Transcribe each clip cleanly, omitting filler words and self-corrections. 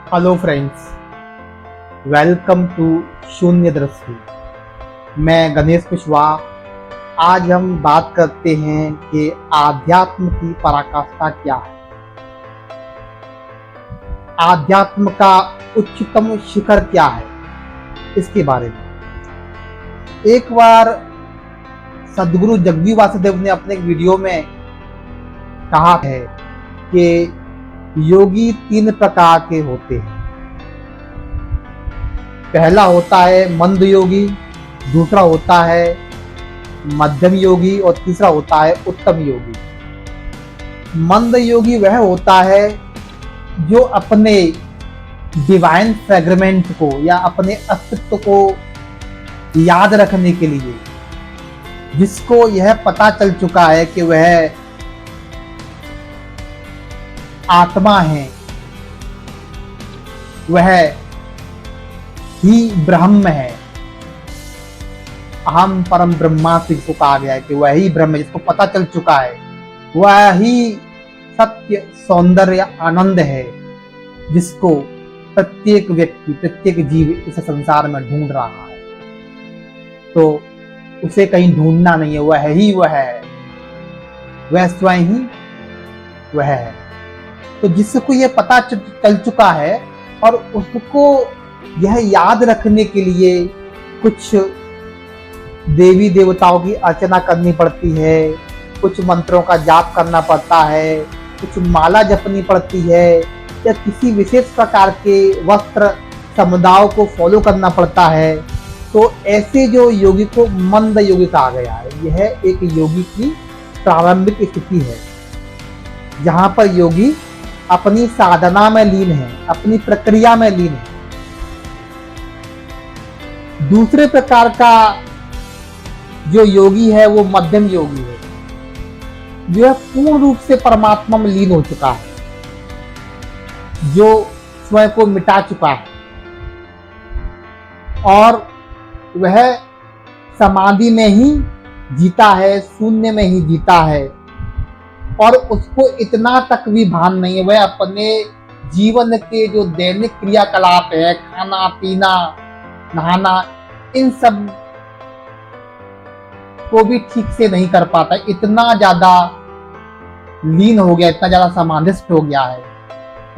Hello friends, welcome to शून्य दृष्टि। मैं गणेश कुशवाहा। आज हम बात करते हैं कि आध्यात्म की पराकाष्ठा क्या है। आध्यात्म का उच्चतम शिखर क्या है, इसके बारे में। एक बार सदगुरु जग्गी वासुदेव ने अपने एक वीडियो में कहा है कि योगी 3 प्रकार के होते हैं। पहला होता है मंद योगी, दूसरा होता है मध्यम योगी और तीसरा होता है उत्तम योगी। मंद योगी वह होता है जो अपने डिवाइन फ्रेगमेंट को या अपने अस्तित्व को याद रखने के लिए, जिसको यह पता चल चुका है कि वह आत्मा है, वह ही ब्रह्म है। अहम परम ब्रह्मास्मि जिसको कहा गया है कि वह ही ब्रह्म है, जिसको पता चल चुका है वह ही सत्य, सौंदर्य, आनंद है, जिसको प्रत्येक व्यक्ति, प्रत्येक जीव इस संसार में ढूंढ रहा है। तो उसे कहीं ढूंढना नहीं है, वह ही वह है, वह स्वयं ही वह है। तो जिसको यह पता चल चुका है और उसको यह याद रखने के लिए कुछ देवी देवताओं की अर्चना करनी पड़ती है, कुछ मंत्रों का जाप करना पड़ता है, कुछ माला जपनी पड़ती है, या किसी विशेष प्रकार के वस्त्र समुदायों को फॉलो करना पड़ता है। तो ऐसे जो योगी को मंद योगी कहा गया है। यह एक योगी की प्रारंभिक स्थिति है, जहां पर योगी अपनी साधना में लीन है, अपनी प्रक्रिया में लीन है। दूसरे प्रकार का जो योगी है वो मध्यम योगी है, जो है पूर्ण रूप से परमात्मा में लीन हो चुका है, जो स्वयं को मिटा चुका है और वह समाधि में ही जीता है, शून्य में ही जीता है और उसको इतना तक भी भान नहीं है। वह अपने जीवन के जो दैनिक क्रियाकलाप है, खाना पीना, नहाना, इन सब को भी ठीक से नहीं कर पाता। इतना ज्यादा लीन हो गया, इतना ज्यादा समाधिस्थ हो गया है।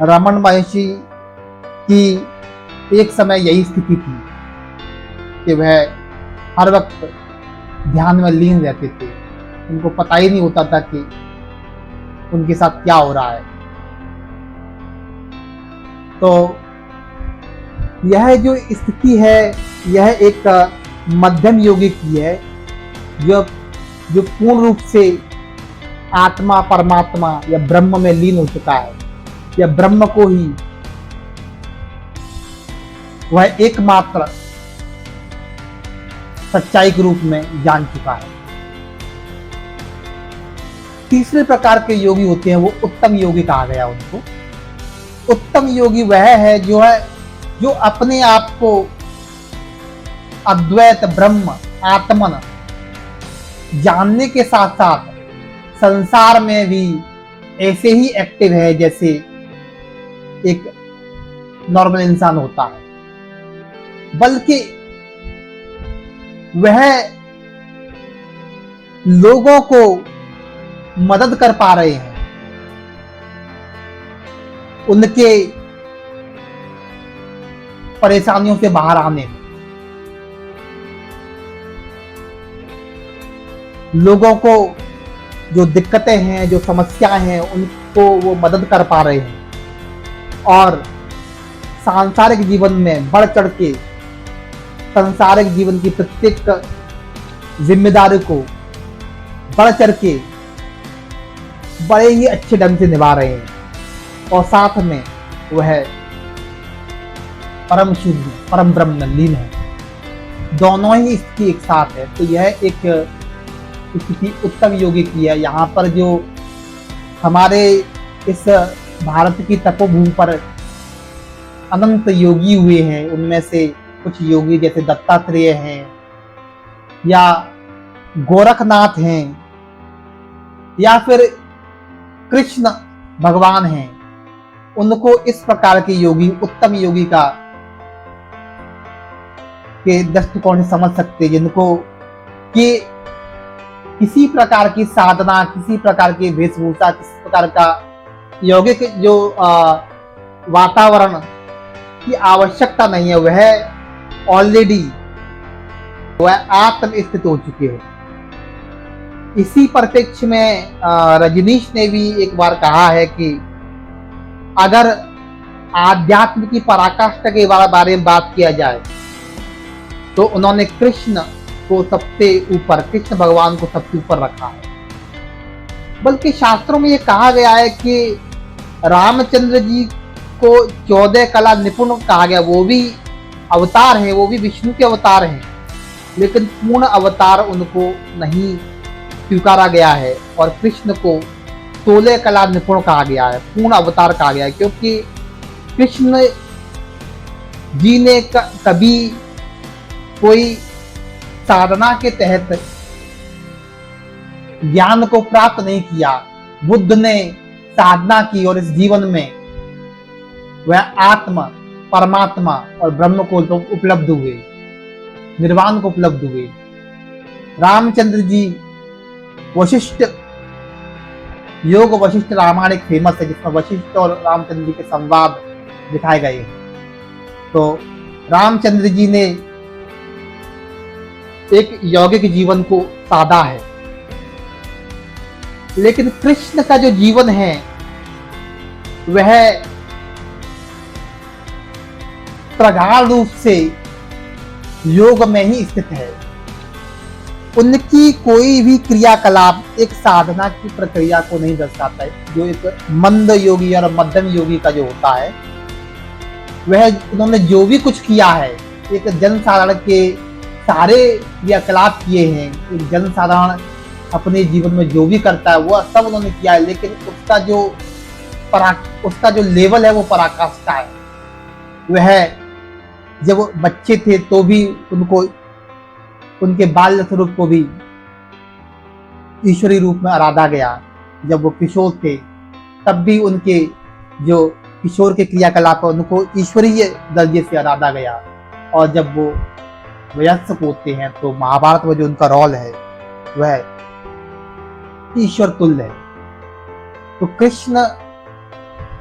रमन महर्षि की एक समय यही स्थिति थी कि वह हर वक्त ध्यान में लीन रहते थे। उनको पता ही नहीं होता था कि उनके साथ क्या हो रहा है। तो यह जो स्थिति है, यह एक मध्यम योगी की है, जो पूर्ण रूप से आत्मा, परमात्मा या ब्रह्म में लीन हो चुका है, या ब्रह्म को ही वह एकमात्र सच्चाई के रूप में जान चुका है। तीसरे प्रकार के योगी होते हैं वो उत्तम योगी कहा गया उनको। उत्तम योगी वह है जो अपने आप को अद्वैत ब्रह्म आत्मन जानने के साथ साथ संसार में भी ऐसे ही एक्टिव है जैसे एक नॉर्मल इंसान होता है, बल्कि वह लोगों को मदद कर पा रहे हैं उनके परेशानियों से बाहर आने में। लोगों को जो दिक्कतें हैं, जो समस्याएं हैं, उनको वो मदद कर पा रहे हैं और सांसारिक जीवन में बढ़ चढ़ के सांसारिक जीवन की प्रत्येक जिम्मेदारी को बढ़ चढ़ के बड़े ही अच्छे ढंग से निभा रहे हैं और साथ में वह परम शुद्ध, परम ब्रह्म में लीन है। दोनों ही स्थिति एक साथ है। तो यह एक स्थिति उत्तम योगी की है। यहाँ पर जो हमारे इस भारत की तपोभूमि पर अनंत योगी हुए हैं, उनमें से कुछ योगी जैसे दत्तात्रेय हैं या गोरखनाथ हैं या फिर कृष्ण भगवान हैं उनको इस प्रकार के योगी, उत्तम योगी का के दृष्टिकोण से समझ सकते, जिनको कि किसी प्रकार की साधना, किसी प्रकार की वेशभूषा, किसी प्रकार का यौगिक जो वातावरण की आवश्यकता नहीं है, वह ऑलरेडी वह आत्म स्थित हो चुके हैं। इसी परिप्रेक्ष्य में रजनीश ने भी एक बार कहा है कि अगर आध्यात्म की पराकाष्ठा के बारे में बात किया जाए तो उन्होंने कृष्ण को सबसे ऊपर, कृष्ण भगवान को सबसे ऊपर रखा है। बल्कि शास्त्रों में यह कहा गया है कि रामचंद्र जी को 14 कला निपुण कहा गया। वो भी अवतार है, वो भी विष्णु के अवतार हैं, लेकिन पूर्ण अवतार उनको नहीं स्वीकारा गया है और कृष्ण को 16 कला निपुण कहा गया है, पूर्ण अवतार कहा गया है। क्योंकि कृष्ण जी ने कभी कोई साधना के तहत ज्ञान को प्राप्त नहीं किया। बुद्ध ने साधना की और इस जीवन में वह आत्मा, परमात्मा और ब्रह्म को उपलब्ध हुए, निर्वाण को उपलब्ध हुए। रामचंद्र जी वशिष्ठ योग वशिष्ठ रामायण एक फेमस है, जिसमें वशिष्ठ और रामचंद्र जी के संवाद दिखाए गए हैं। तो रामचंद्र जी ने एक यौगिक जीवन को साधा है, लेकिन कृष्ण का जो जीवन है वह प्रगाढ़ रूप से योग में ही स्थित है। उनकी कोई भी क्रियाकलाप एक साधना की प्रक्रिया को नहीं दर्शाता है। जो एक मंद योगी और मध्यम योगी का जो होता है, वह उन्होंने जो भी कुछ किया है, एक जनसाधारण के सारे क्रियाकलाप किए हैं। एक जनसाधारण अपने जीवन में जो भी करता है वह सब उन्होंने किया है, लेकिन उसका जो लेवल है वो पराकाष्ठा है। वह जब वो बच्चे थे तो भी उनको, उनके बाल्य स्वरूप को भी ईश्वरी रूप में आराधा गया। जब वो किशोर थे तब भी उनके जो किशोर के क्रियाकलाप है उनको ईश्वरीय दर्जे से आराधा गया। और जब वो वयस्क होते हैं तो महाभारत में जो उनका रोल है वह ईश्वर तुल्य है। तो कृष्ण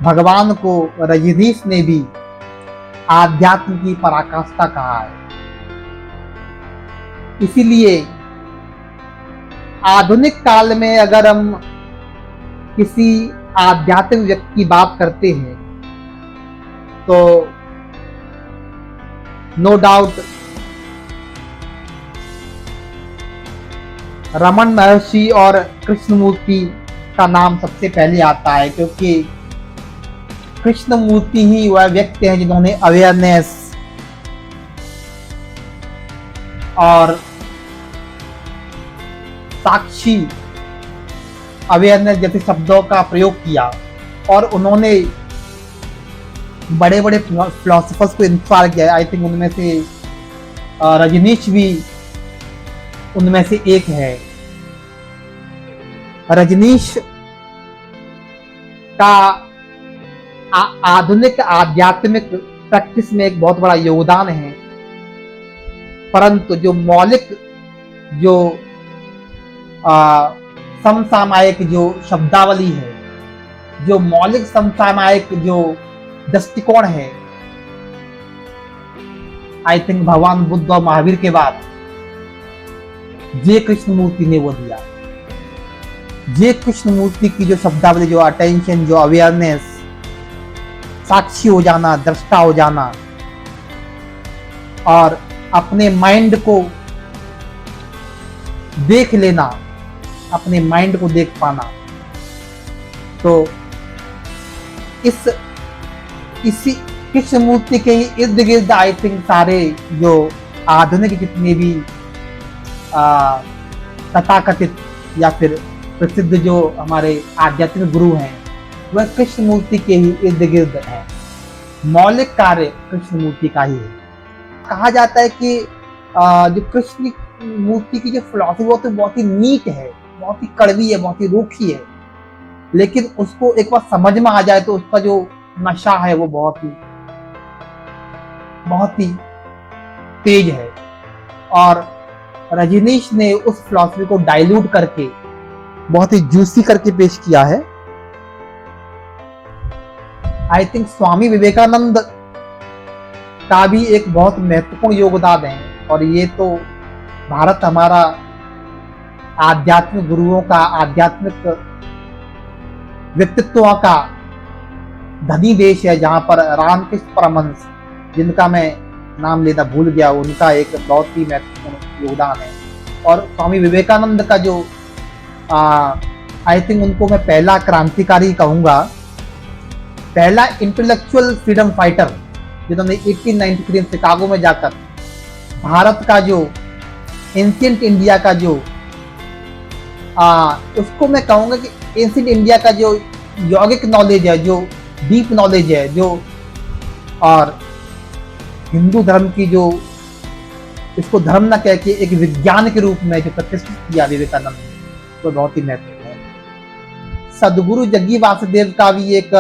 भगवान को रजनीश ने भी आध्यात्म की पराकाष्ठा कहा है। इसीलिए आधुनिक काल में अगर हम किसी आध्यात्मिक व्यक्ति की बात करते हैं तो नो डाउट रमन महर्षि और कृष्णमूर्ति का नाम सबसे पहले आता है, क्योंकि कृष्णमूर्ति ही वह व्यक्ति हैं जिन्होंने अवेयरनेस और साक्षी, अवेयरनेस जैसे शब्दों का प्रयोग किया। और उन्होंने बड़े बड़े फिलोसफर्स को इंस्पायर किया। आई थिंक उनमें से रजनीश भी उनमें से एक है। रजनीश का आधुनिक आध्यात्मिक प्रैक्टिस में एक बहुत बड़ा योगदान है, परंतु जो मौलिक, जो समसामयिक जो शब्दावली है, जो मौलिक समसामयिक जो दृष्टिकोण है, आई थिंक भगवान बुद्ध और महावीर के बाद जे कृष्णमूर्ति ने वो दिया। जे कृष्णमूर्ति की जो शब्दावली, जो अटेंशन, जो अवेयरनेस, साक्षी हो जाना, दृष्टा हो जाना और अपने माइंड को देख लेना, अपने माइंड को देख पाना, तो इसी कृष्णमूर्ति के ही इर्द गिर्द आई थिंक सारे जो आधुनिक जितने भी तथाकथित या फिर प्रसिद्ध जो हमारे आध्यात्मिक गुरु हैं वह कृष्णमूर्ति के ही इर्द गिर्द है। मौलिक कार्य कृष्णमूर्ति का ही है। कहा जाता है कि जो कृष्ण मूर्ति की जो फिलॉसफी वो तो बहुत ही नीट है, बहुत ही कड़वी है, बहुत ही रूखी है, लेकिन उसको एक बार समझ में आ जाए तो उसका जो नशा है वो बहुत ही तेज है, और रजनीश ने उस फिलॉसफी को डाइल्यूट करके बहुत ही जूसी करके पेश किया है। आई थिंक स्वामी विवेकानंद का भी एक बहुत महत्वपूर्ण योगदान है, और ये तो भारत हमारा आध्यात्मिक गुरुओं का, आध्यात्मिक व्यक्तित्वों का धनी देश है, जहां पर रामकृष्ण परमहंस, जिनका मैं नाम लेना भूल गया, उनका एक बहुत ही महत्वपूर्ण योगदान है। और स्वामी विवेकानंद का जो आई थिंक उनको मैं पहला क्रांतिकारी कहूंगा, पहला इंटेलेक्चुअल फ्रीडम फाइटर, जिन्होंने 1893 शिकागो में जाकर भारत का जो एंशिएंट इंडिया का जो उसको मैं कहूंगा कि एंशिएंट इंडिया का जो यौगिक नॉलेज है, जो डीप नॉलेज है, जो और हिंदू धर्म की जो, इसको धर्म न कह के एक विज्ञान के रूप में जो प्रतिष्ठित किया विवेकानंद ने, तो बहुत ही महत्वपूर्ण है। सदगुरु जग्गी वासुदेव का भी एक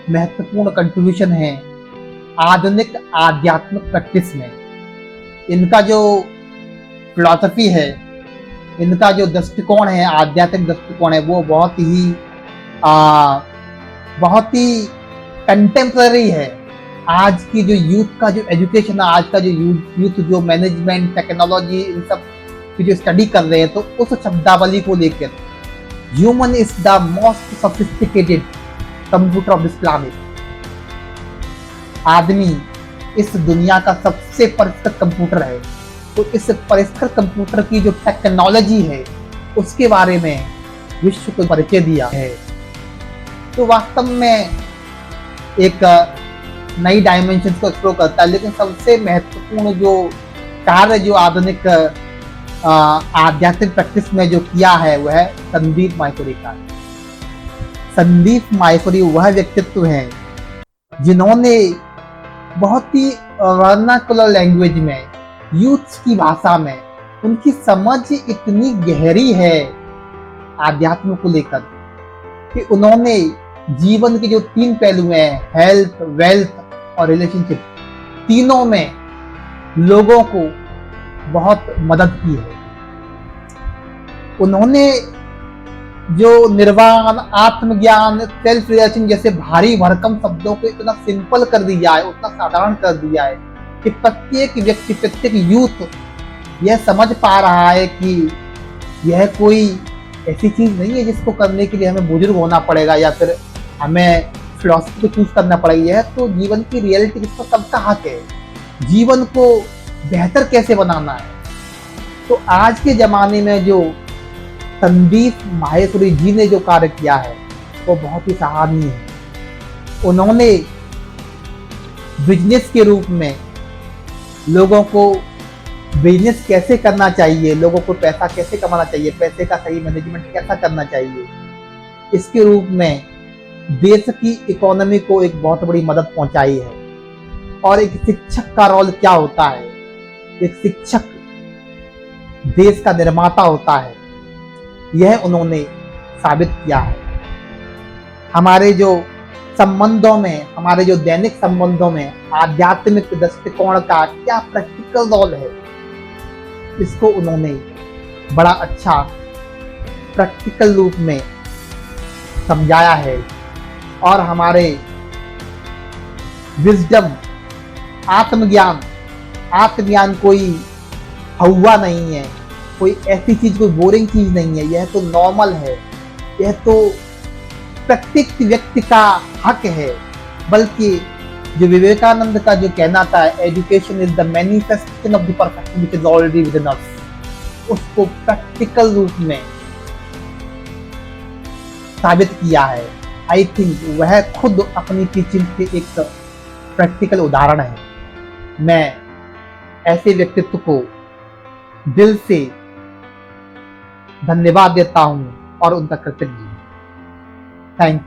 महत्वपूर्ण कंट्रीब्यूशन है आधुनिक आध्यात्मिक प्रैक्टिस में। इनका जो फिलॉसफी है, इनका जो दृष्टिकोण है, आध्यात्मिक दृष्टिकोण है, वो बहुत ही कंटेम्पररी है। आज की जो यूथ का जो एजुकेशन है, आज का जो यूथ जो मैनेजमेंट, टेक्नोलॉजी, इन सब की जो स्टडी कर रहे हैं, तो उस शब्दावली को लेकर human is the most sophisticated computer of this planet. आदमी इस दुनिया का सबसे परिष्कृत कंप्यूटर है। तो इस परिष्कृत कंप्यूटर की जो टेक्नोलॉजी है, उसके बारे में विश्व को परिचय दिया है, तो वास्तव में एक नई डायमेंशन को एक्सप्लोर करता है। लेकिन सबसे महत्वपूर्ण जो कार्य जो आधुनिक आध्यात्मिक प्रैक्टिस में जो किया है, वह संदीप माहेश्वरी का। संदीप माहेश्वरी वह व्यक्तित्व हैं जिन्होंने बहुत ही वर्नाकुलर लैंग्वेज में, यूथ की भाषा में, उनकी समझ इतनी गहरी है आध्यात्म को लेकर कि उन्होंने जीवन के जो 3 पहलू हैं, हेल्थ, वेल्थ और रिलेशनशिप, तीनों में लोगों को बहुत मदद की है। उन्होंने जो निर्वाण, आत्मज्ञान, सेल्फ रिलेशन जैसे भारी भरकम शब्दों को इतना सिंपल कर दिया है, उतना साधारण कर दिया है कि प्रत्येक व्यक्ति, प्रत्येक यूथ यह समझ पा रहा है कि यह कोई ऐसी चीज नहीं है जिसको करने के लिए हमें बुजुर्ग होना पड़ेगा या फिर हमें फिलॉसफी को चूज करना पड़ेगा। यह तो जीवन की रियलिटी, जिसका सबका हक है, जीवन को बेहतर कैसे बनाना है। तो आज के जमाने में जो संदीप माहेश्वरी जी ने जो कार्य किया है, वो बहुत ही सराहनीय है। उन्होंने बिजनेस के रूप में लोगों को बिजनेस कैसे करना चाहिए, लोगों को पैसा कैसे कमाना चाहिए, पैसे का सही मैनेजमेंट कैसा करना चाहिए, इसके रूप में देश की इकोनॉमी को एक बहुत बड़ी मदद पहुंचाई है। और एक शिक्षक का रोल क्या होता है, एक शिक्षक देश का निर्माता होता है, यह उन्होंने साबित किया है। हमारे जो संबंधों में, हमारे जो दैनिक संबंधों में आध्यात्मिक दृष्टिकोण का क्या प्रैक्टिकल रोल है, इसको उन्होंने बड़ा अच्छा प्रैक्टिकल रूप में समझाया है। और हमारे विजडम, आत्मज्ञान कोई हवा नहीं है, कोई ऐसी चीज, कोई बोरिंग चीज नहीं है। यह तो नॉर्मल है, यह तो प्रत्येक व्यक्ति का हक है। बल्कि जो विवेकानंद का जो कहना था, education is the manifestation of the perfection which is already within us, उसको प्रैक्टिकल रूप में साबित किया है। आई थिंक वह खुद अपनी टीचिंग के एक प्रैक्टिकल उदाहरण है। मैं ऐसे व्यक्तित्व को दिल से धन्यवाद देता हूं और उनका कृतज्ञ हूं। Thank you.